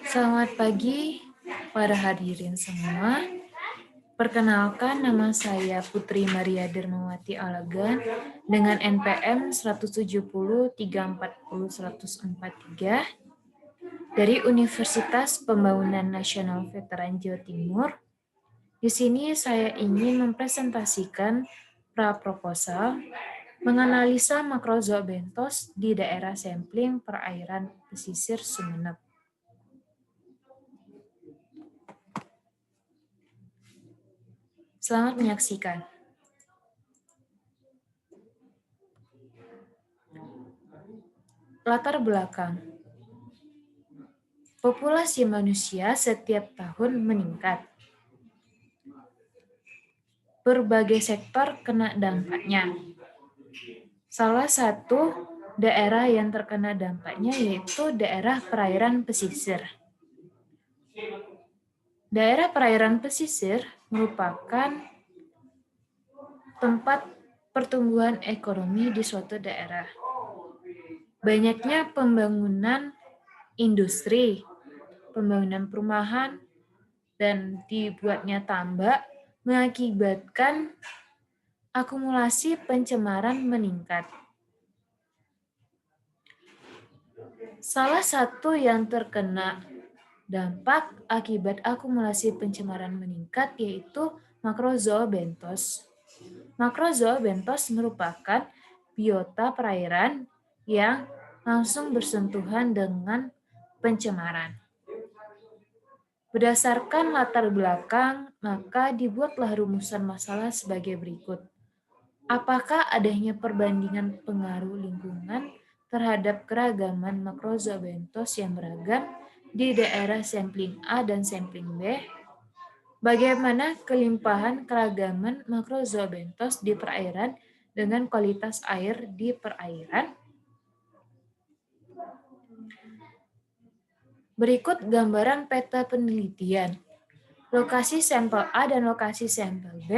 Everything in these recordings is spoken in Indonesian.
Selamat pagi para hadirin semua. Perkenalkan, nama saya Putri Maria Dermawati Alagan dengan NPM 170-340-143 dari Universitas Pembangunan Nasional Veteran Jawa Timur. Di sini saya ingin mempresentasikan praproposal menganalisa makrozoobentos di daerah sampling perairan pesisir Sumeneb. Selamat menyaksikan. Latar belakang. Populasi manusia setiap tahun meningkat. Berbagai sektor kena dampaknya. Salah satu daerah yang terkena dampaknya yaitu daerah perairan pesisir. Daerah perairan pesisir merupakan tempat pertumbuhan ekonomi di suatu daerah. Banyaknya pembangunan industri, pembangunan perumahan, dan dibuatnya tambak mengakibatkan akumulasi pencemaran meningkat. Salah satu yang terkena dampak akibat akumulasi pencemaran meningkat yaitu makrozoobentos. Makrozoobentos merupakan biota perairan yang langsung bersentuhan dengan pencemaran. Berdasarkan latar belakang, maka dibuatlah rumusan masalah sebagai berikut. Apakah adanya perbandingan pengaruh lingkungan terhadap keragaman makrozoobentos yang beragam di daerah sampling A dan sampling B? Bagaimana kelimpahan keragaman makrozoobentos di perairan dengan kualitas air di perairan? Berikut gambaran peta penelitian. Lokasi sampel A dan lokasi sampel B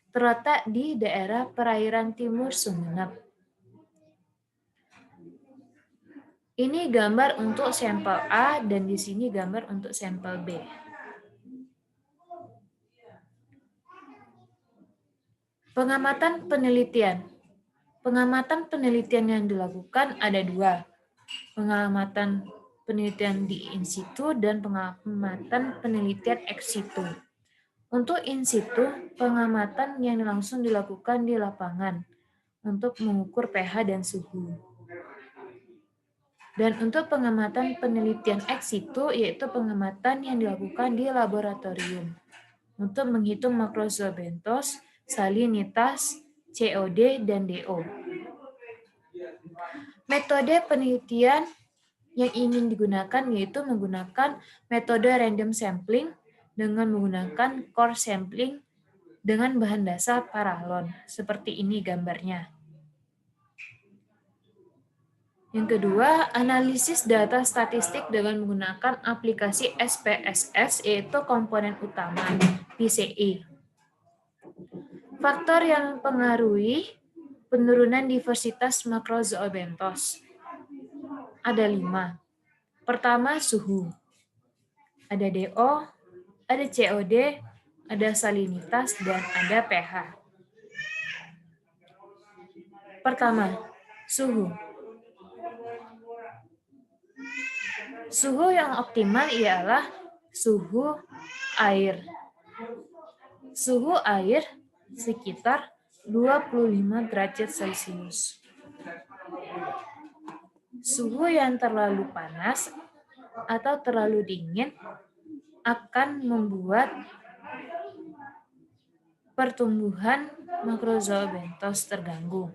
terletak di daerah perairan timur Sumeneb. Ini gambar untuk sampel A dan di sini gambar untuk sampel B. Pengamatan penelitian. Pengamatan penelitian yang dilakukan ada dua. Pengamatan penelitian di in situ dan pengamatan penelitian ex situ. Untuk in situ, pengamatan yang langsung dilakukan di lapangan untuk mengukur pH dan suhu. Dan untuk pengamatan penelitian ex situ, yaitu pengamatan yang dilakukan di laboratorium untuk menghitung makrozoobentos, salinitas, COD, dan DO. Metode penelitian yang ingin digunakan yaitu menggunakan metode random sampling dengan menggunakan core sampling dengan bahan dasar paralon. Seperti ini gambarnya. Yang kedua, analisis data statistik dengan menggunakan aplikasi SPSS yaitu komponen utama PCE. Faktor yang mempengaruhi penurunan diversitas makrozoobentos. Ada 5. Pertama, suhu. Ada DO, ada COD, ada salinitas, dan ada pH. Pertama, suhu. Suhu yang optimal ialah suhu air. Suhu air sekitar 25 derajat Celcius. Suhu yang terlalu panas atau terlalu dingin akan membuat pertumbuhan makrozoobentos terganggu.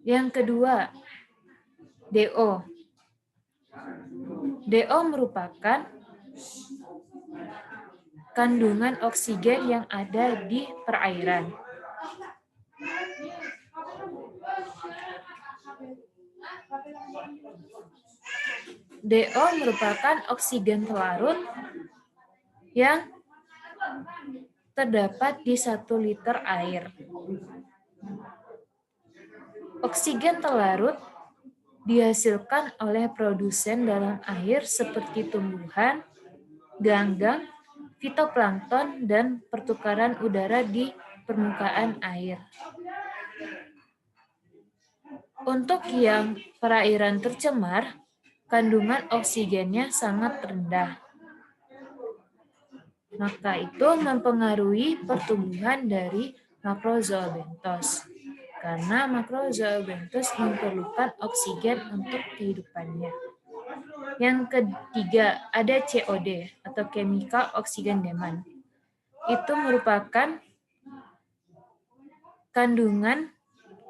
Yang kedua, DO. DO merupakan kandungan oksigen yang ada di perairan. DO merupakan oksigen pelarut yang terdapat di 1 liter air. Oksigen telarut dihasilkan oleh produsen dalam air seperti tumbuhan, ganggang, fitoplankton, dan pertukaran udara di permukaan air. Untuk yang perairan tercemar, kandungan oksigennya sangat rendah. Maka itu mempengaruhi pertumbuhan dari makrozoa karena makrozoa memerlukan oksigen untuk kehidupannya. Yang ketiga, ada COD atau chemical oxygen demand. Itu merupakan kandungan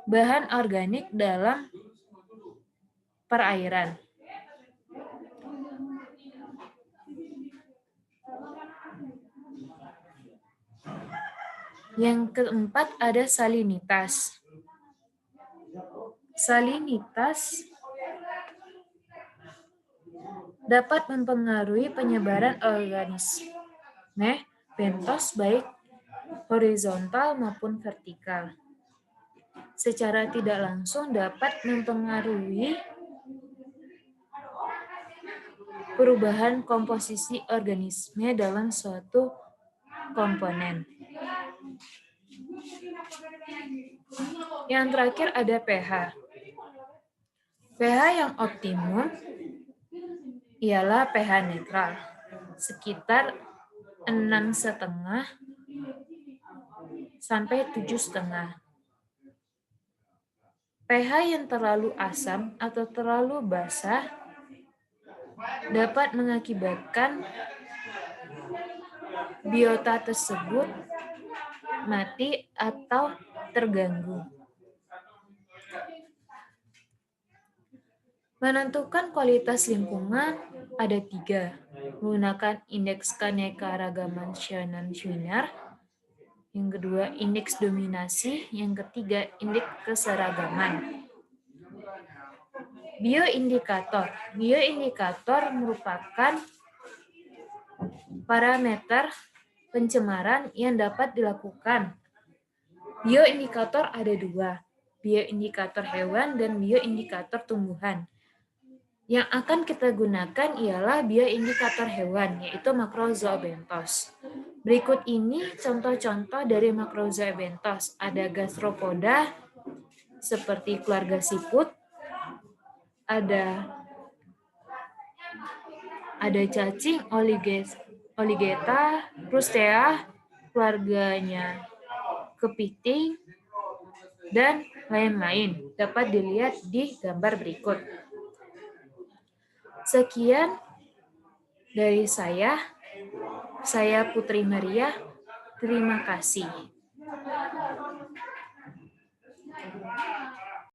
bahan organik dalam perairan. Yang keempat ada salinitas. Salinitas dapat mempengaruhi penyebaran organisme bentos baik horizontal maupun vertikal. Secara tidak langsung dapat mempengaruhi perubahan komposisi organisme dalam suatu komponen. Yang terakhir ada pH. pH yang optimum ialah pH netral, sekitar 6,5 sampai 7,5. pH yang terlalu asam atau terlalu basah dapat mengakibatkan biota tersebut mati atau terganggu. Menentukan kualitas lingkungan ada 3, menggunakan indeks keanekaragaman Shannon-Schweiner, yang kedua indeks dominasi, yang ketiga indeks keseragaman. Bioindikator. Bioindikator merupakan parameter pencemaran yang dapat dilakukan. Bioindikator ada 2, bioindikator hewan dan bioindikator tumbuhan. Yang akan kita gunakan ialah bioindikator hewan, yaitu makrozoa-bentos. Berikut ini contoh-contoh dari makrozoa-bentos. Ada gastropoda, seperti keluarga siput, ada cacing, Oligeta, Crustea, keluarganya kepiting, dan lain-lain. Dapat dilihat di gambar berikut. Sekian dari saya Putri Maria. Terima kasih.